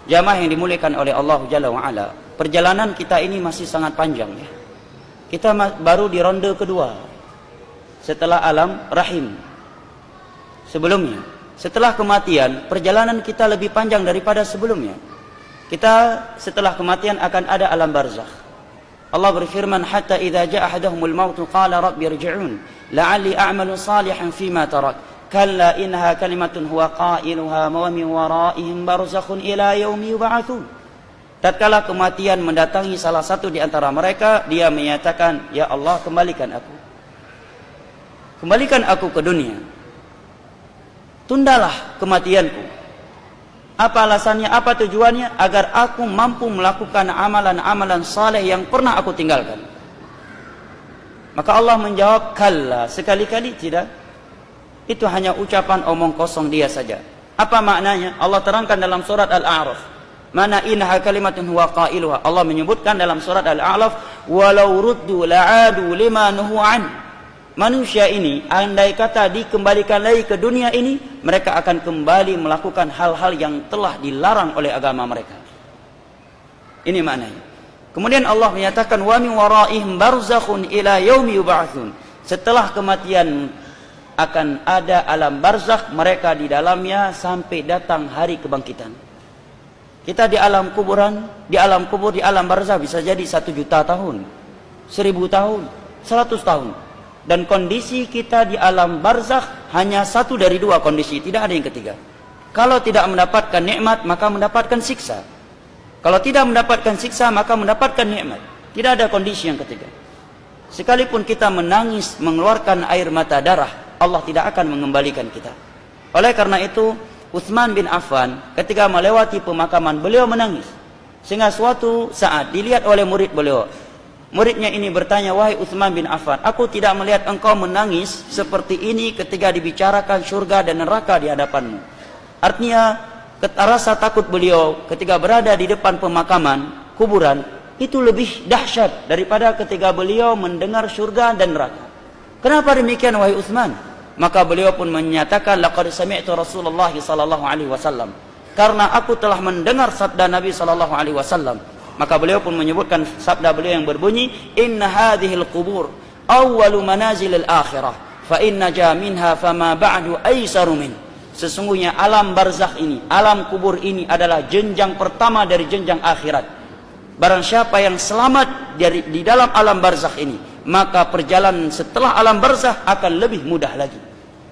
Jamaah yang dimuliakan oleh Allah Jalla wa'ala, perjalanan kita ini masih sangat panjang ya. Kita baru di ronde kedua setelah alam rahim. Sebelumnya, setelah kematian, perjalanan kita lebih panjang daripada sebelumnya. Kita setelah kematian akan ada alam barzakh. Allah berfirman, hatta idza jaa ahaduhumul maut qala rabbi irji'un la'alli a'malu salihan fima tarak kalla innaha kalimatun huwa qailuha wa min waraihim barzakhun ila yaumi yub'atsun. Tatkala kematian mendatangi salah satu di antara mereka, dia menyatakan, ya Allah, kembalikan aku ke dunia, tundalah kematianku. Apa alasannya, apa tujuannya? Agar aku mampu melakukan amalan-amalan saleh yang pernah aku tinggalkan. Maka Allah menjawab, kalla, sekali-kali tidak. Itu hanya ucapan omong kosong dia saja. Apa maknanya? Allah terangkan dalam surat Al-A'raf. Mana innaha kalimatun huwa qailuha. Allah menyebutkan dalam surat Al-A'raf, walau ruddu la'adu lima nuhu an. Manusia ini, andai kata dikembalikan lagi ke dunia ini, mereka akan kembali melakukan hal-hal yang telah dilarang oleh agama mereka. Ini maknanya. Kemudian Allah menyatakan, wa min waraihim barzakhun ila yaumi yub'atsun. Setelah kematian akan ada alam barzakh, mereka di dalamnya sampai datang hari kebangkitan. Kita di alam kuburan, di alam kubur, di alam barzakh bisa jadi 1 juta tahun, 1000 tahun, 100 tahun. Dan kondisi kita di alam barzakh hanya satu dari dua kondisi, tidak ada yang ketiga. Kalau tidak mendapatkan nikmat, maka mendapatkan siksa. Kalau tidak mendapatkan siksa, maka mendapatkan nikmat. Tidak ada kondisi yang ketiga. Sekalipun kita menangis, mengeluarkan air mata darah, Allah tidak akan mengembalikan kita. Oleh karena itu, Utsman bin Affan ketika melewati pemakaman, beliau menangis. Sehingga suatu saat dilihat oleh murid beliau. Muridnya ini bertanya, wahai Utsman bin Affan, aku tidak melihat engkau menangis seperti ini ketika dibicarakan surga dan neraka di hadapanmu. Artinya, rasa takut beliau ketika berada di depan pemakaman, kuburan, itu lebih dahsyat daripada ketika beliau mendengar surga dan neraka. Kenapa demikian, wahai Utsman? Maka beliau pun menyatakan, laqad sami'tu Rasulullah sallallahu alaihi wasallam. Karena aku telah mendengar sabda Nabi sallallahu alaihi wasallam. Maka beliau pun menyebutkan sabda beliau yang berbunyi, inna hadhil qubur awwalu manazilil akhirah fa inna ja minha fama ba'du aisaru min. Sesungguhnya alam barzakh ini, alam kubur ini adalah jenjang pertama dari jenjang akhirat. Barang siapa yang selamat di dalam alam barzakh ini, maka perjalanan setelah alam barzakh akan lebih mudah lagi.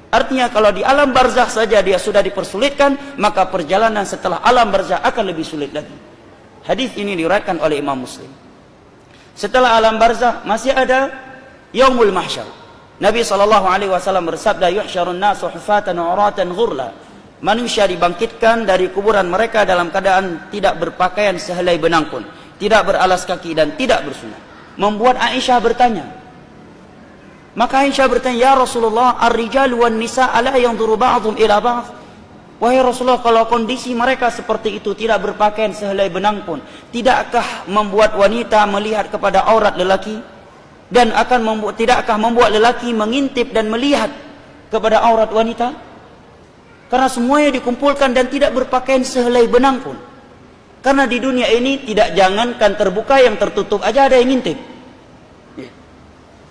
Artinya kalau di alam barzakh saja dia sudah dipersulitkan, maka perjalanan setelah alam barzakh akan lebih sulit lagi. Hadis ini diriwayatkan oleh Imam Muslim. Setelah alam barzakh masih ada yaumul mahsyar. Nabi SAW bersabda, yuhsyarun nasu hufatan uratan ghurla. Manusia dibangkitkan dari kuburan mereka dalam keadaan tidak berpakaian sehelai benang pun, tidak beralas kaki dan tidak bersunat. Membuat Aisyah bertanya. Maka Aisyah bertanya, ya Rasulullah, ar-rijalu wan nisa ala yanzuru ba'dhum ila ba'd. Wahai Rasulullah, kalau kondisi mereka seperti itu, tidak berpakaian sehelai benang pun, tidakkah membuat wanita melihat kepada aurat lelaki? Dan tidakkah membuat lelaki mengintip dan melihat kepada aurat wanita? Karena semuanya dikumpulkan dan tidak berpakaian sehelai benang pun. Karena di dunia ini tidak jangankan terbuka, yang tertutup aja ada yang ngintip.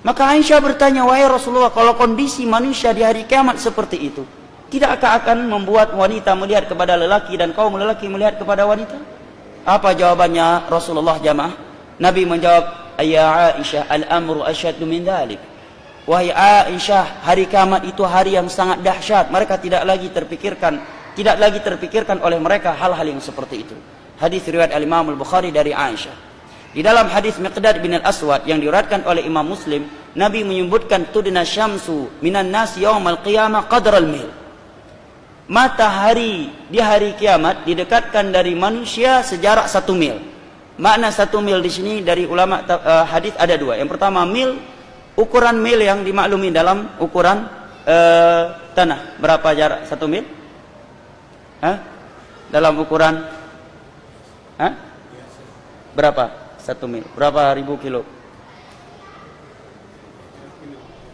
Maka Aisyah bertanya, wahai Rasulullah, kalau kondisi manusia di hari kiamat seperti itu, tidakkah akan membuat wanita melihat kepada lelaki dan kaum lelaki melihat kepada wanita? Apa jawabannya Rasulullah jamaah? Nabi menjawab, ya Aisyah, al-amru asyaddu min dhalik. Wahai Aisyah, hari kiamat itu hari yang sangat dahsyat. Mereka tidak lagi terpikirkan oleh mereka hal-hal yang seperti itu. Hadis riwayat Al-Imam Al-Bukhari dari Aisyah. Di dalam hadis Miqdad bin Al-Aswad yang diriwayatkan oleh Imam Muslim, Nabi menyebutkan tudna syamsu minan nas yaumal qiyamah qadral mil. Matahari di hari kiamat didekatkan dari manusia sejarak 1 mil. Makna 1 mil di sini dari ulama hadis ada 2. Yang pertama, mil, ukuran mil yang dimaklumi dalam ukuran tanah. Berapa jarak 1 mil? Dalam ukuran berapa 1 mil? Berapa ribu kilo?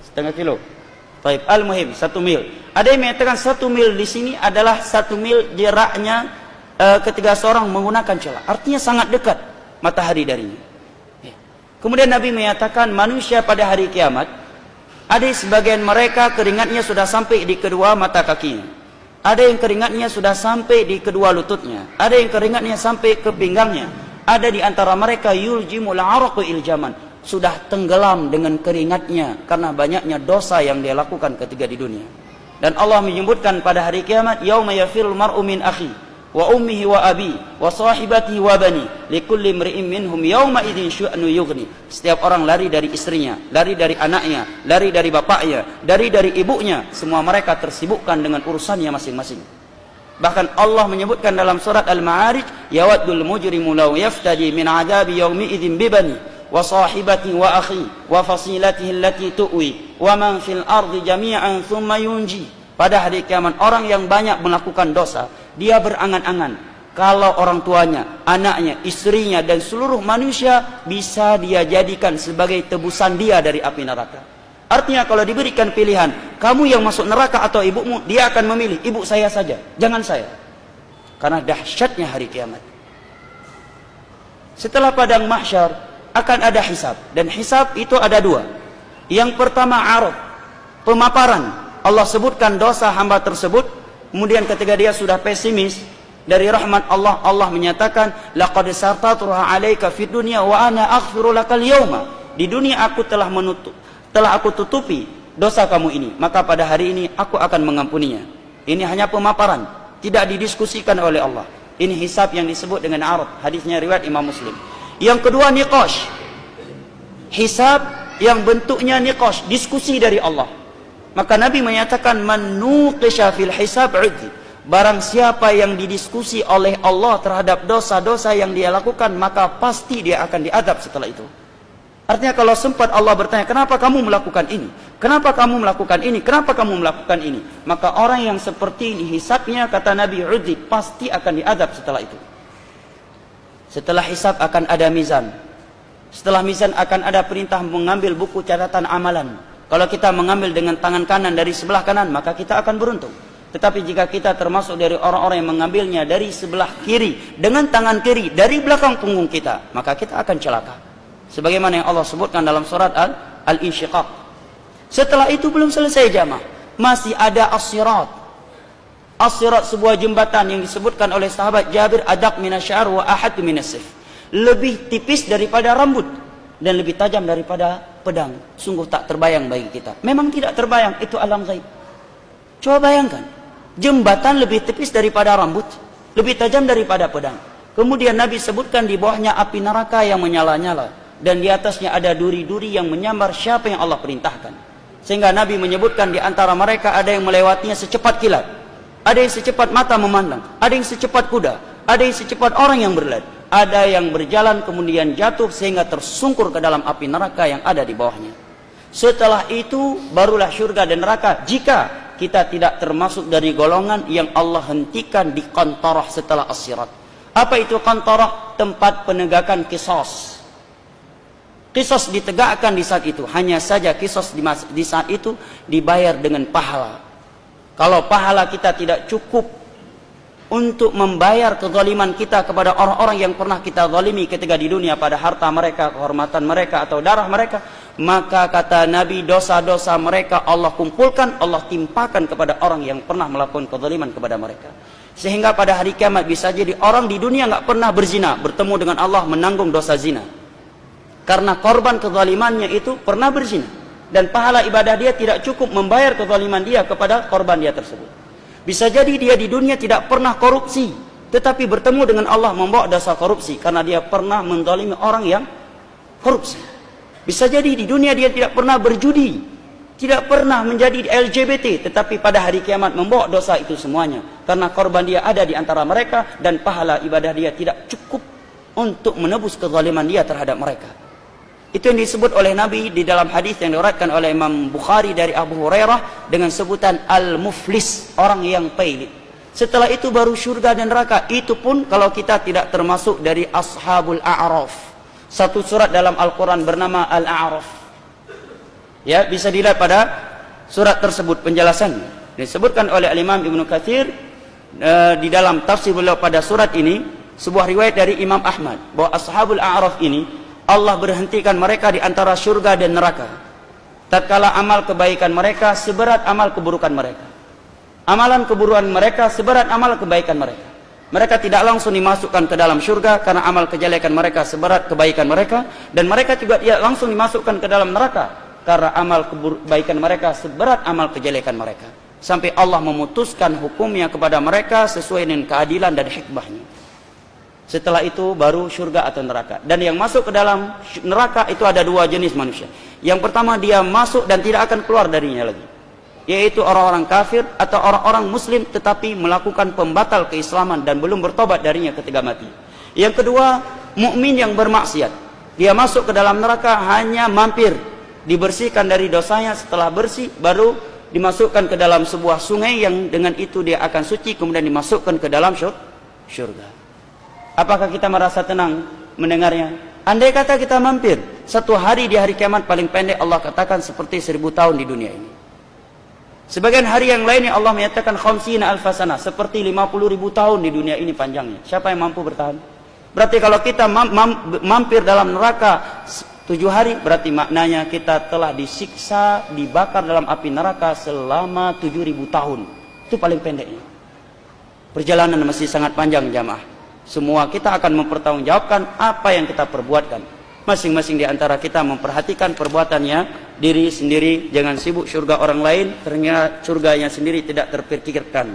Setengah kilo. Baik, al-muhim 1 mil. Ada yang mengatakan 1 mil di sini adalah 1 mil jaraknya ketika seorang menggunakan celak. Artinya sangat dekat matahari darinya. Kemudian Nabi menyatakan manusia pada hari kiamat, ada sebagian mereka keringatnya sudah sampai di kedua mata kakinya. Ada yang keringatnya sudah sampai di kedua lututnya. Ada yang keringatnya sampai ke pinggangnya. Ada di antara mereka yuljimul araqu iljaman, sudah tenggelam dengan keringatnya karena banyaknya dosa yang dia lakukan ketika di dunia. Dan Allah menyebutkan pada hari kiamat, yauma yafirul mar'u min akhi wa ummihi wa abi wa sahibatihi wa bani likulli imri'in minhum yauma idzin syu'nu yughni. Setiap orang lari dari istrinya, lari dari anaknya, lari dari bapaknya, lari dari ibunya. Semua mereka tersibukkan dengan urusannya masing-masing. Bahkan Allah menyebutkan dalam surat Al-Ma'arij, yawaddul mujrimu law yaftadi min 'adabi yaumi idzin bibani wa sahibatihi wa akhi wa fasilatihi allati tu'wi wa man fil ardi jami'an thumma yunji. Pada hari kiamat orang yang banyak melakukan dosa, dia berangan-angan kalau orang tuanya, anaknya, istrinya dan seluruh manusia bisa dia jadikan sebagai tebusan dia dari api neraka. Artinya kalau diberikan pilihan, kamu yang masuk neraka atau ibumu, dia akan memilih ibu saya saja, jangan saya. Karena dahsyatnya hari kiamat. Setelah padang mahsyar akan ada hisab, dan hisab itu ada dua. Yang pertama araf, pemaparan. Allah sebutkan dosa hamba tersebut, kemudian ketika dia sudah pesimis dari rahmat Allah, Allah menyatakan laqad sartatuha 'alaika fid dunya wa ana aghfiru lakal yauma. Di dunia aku telah aku tutupi dosa kamu ini, maka pada hari ini aku akan mengampuninya. Ini hanya pemaparan, tidak didiskusikan oleh Allah. Ini hisab yang disebut dengan araf. Hadisnya riwayat Imam Muslim. Yang kedua niqash, hisab yang bentuknya niqash, diskusi dari Allah. Maka Nabi menyatakan man nuqisha fil hisab udzi. Barang siapa yang didiskusi oleh Allah terhadap dosa-dosa yang dia lakukan, maka pasti dia akan diadab setelah itu. Artinya kalau sempat Allah bertanya, kenapa kamu melakukan ini? Kenapa kamu melakukan ini? Kenapa kamu melakukan ini? Maka orang yang seperti ini hisabnya, kata Nabi udzi, pasti akan diadab setelah itu. Setelah hisab akan ada mizan. Setelah mizan akan ada perintah mengambil buku catatan amalan. Kalau kita mengambil dengan tangan kanan dari sebelah kanan, maka kita akan beruntung. Tetapi jika kita termasuk dari orang-orang yang mengambilnya dari sebelah kiri, dengan tangan kiri, dari belakang punggung kita, maka kita akan celaka. Sebagaimana yang Allah sebutkan dalam surat Al-Insyiqaq. Setelah itu belum selesai jamaah. Masih ada as-sirat. As-sirat sebuah jembatan yang disebutkan oleh sahabat Jabir, adaq minasy'ar wa ahad minasif. Lebih tipis daripada rambut dan lebih tajam daripada pedang. Sungguh tak terbayang bagi kita. Memang tidak terbayang, itu alam ghaib. Coba bayangkan, jembatan lebih tipis daripada rambut, lebih tajam daripada pedang. Kemudian Nabi sebutkan di bawahnya api neraka yang menyala-nyala, dan di atasnya ada duri-duri yang menyambar siapa yang Allah perintahkan. Sehingga Nabi menyebutkan di antara mereka ada yang melewatinya secepat kilat, ada yang secepat mata memandang, ada yang secepat kuda, ada yang secepat orang yang berlari, ada yang berjalan kemudian jatuh sehingga tersungkur ke dalam api neraka yang ada di bawahnya. Setelah itu barulah syurga dan neraka, jika kita tidak termasuk dari golongan yang Allah hentikan di qantarah setelah as-sirat. Apa itu qantarah? Tempat penegakan qisas. Qisas ditegakkan di saat itu. Hanya saja qisas di saat itu dibayar dengan pahala. Kalau pahala kita tidak cukup untuk membayar kezaliman kita kepada orang-orang yang pernah kita zalimi ketika di dunia, pada harta mereka, kehormatan mereka atau darah mereka, maka kata Nabi, dosa-dosa mereka Allah kumpulkan, Allah timpakan kepada orang yang pernah melakukan kezaliman kepada mereka. Sehingga pada hari kiamat bisa jadi orang di dunia nggak pernah berzina, bertemu dengan Allah menanggung dosa zina. Karena korban kezalimannya itu pernah berzina, dan pahala ibadah dia tidak cukup membayar kezaliman dia kepada korban dia tersebut. Bisa jadi dia di dunia tidak pernah korupsi, tetapi bertemu dengan Allah membawa dosa korupsi karena dia pernah menzalimi orang yang korupsi. Bisa jadi di dunia dia tidak pernah berjudi, tidak pernah menjadi LGBT, tetapi pada hari kiamat membawa dosa itu semuanya karena korban dia ada di antara mereka dan pahala ibadah dia tidak cukup untuk menebus kezaliman dia terhadap mereka. Itu yang disebut oleh Nabi di dalam hadis yang diriwayatkan oleh Imam Bukhari dari Abu Hurairah dengan sebutan al-muflis, orang yang pailit. Setelah itu baru syurga dan neraka. Itu pun kalau kita tidak termasuk dari ashabul a'raf. Satu surat dalam Al-Quran bernama Al-A'raf. Ya, bisa dilihat pada surat tersebut penjelasannya. Disebutkan oleh Imam Ibnu Katsir di dalam tafsir beliau pada surat ini, sebuah riwayat dari Imam Ahmad bahwa ashabul a'raf ini Allah berhentikan mereka di antara surga dan neraka tatkala amal kebaikan mereka seberat amal keburukan mereka. Amalan keburukan mereka seberat amal kebaikan mereka. Mereka tidak langsung dimasukkan ke dalam surga karena amal kejelekan mereka seberat kebaikan mereka, dan mereka juga tidak langsung dimasukkan ke dalam neraka karena amal kebaikan mereka seberat amal kejelekan mereka. Sampai Allah memutuskan hukumnya kepada mereka sesuai dengan keadilan dan hikmahnya. Setelah itu baru surga atau neraka. Dan yang masuk ke dalam neraka itu ada dua jenis manusia. Yang pertama, dia masuk dan tidak akan keluar darinya lagi, yaitu orang-orang kafir atau orang-orang muslim tetapi melakukan pembatal keislaman dan belum bertobat darinya ketika mati. Yang kedua, mukmin yang bermaksiat. Dia masuk ke dalam neraka hanya mampir, dibersihkan dari dosanya, setelah bersih baru dimasukkan ke dalam sebuah sungai yang dengan itu dia akan suci, kemudian dimasukkan ke dalam surga. Apakah kita merasa tenang mendengarnya? Andai kata kita mampir, satu hari di hari kiamat paling pendek Allah katakan seperti 1000 tahun di dunia ini. Sebagian hari yang lainnya Allah menyatakan khamsina alfasana, seperti 50.000 tahun di dunia ini panjangnya. Siapa yang mampu bertahan? Berarti kalau kita mampir dalam neraka 7 hari, berarti maknanya kita telah disiksa, dibakar dalam api neraka selama 7.000 tahun. Itu paling pendeknya. Perjalanan masih sangat panjang jamaah. Semua kita akan mempertanggungjawabkan apa yang kita perbuatkan. Masing-masing di antara kita memperhatikan perbuatannya diri sendiri, jangan sibuk surga orang lain, ternyata surganya sendiri tidak terpikirkan.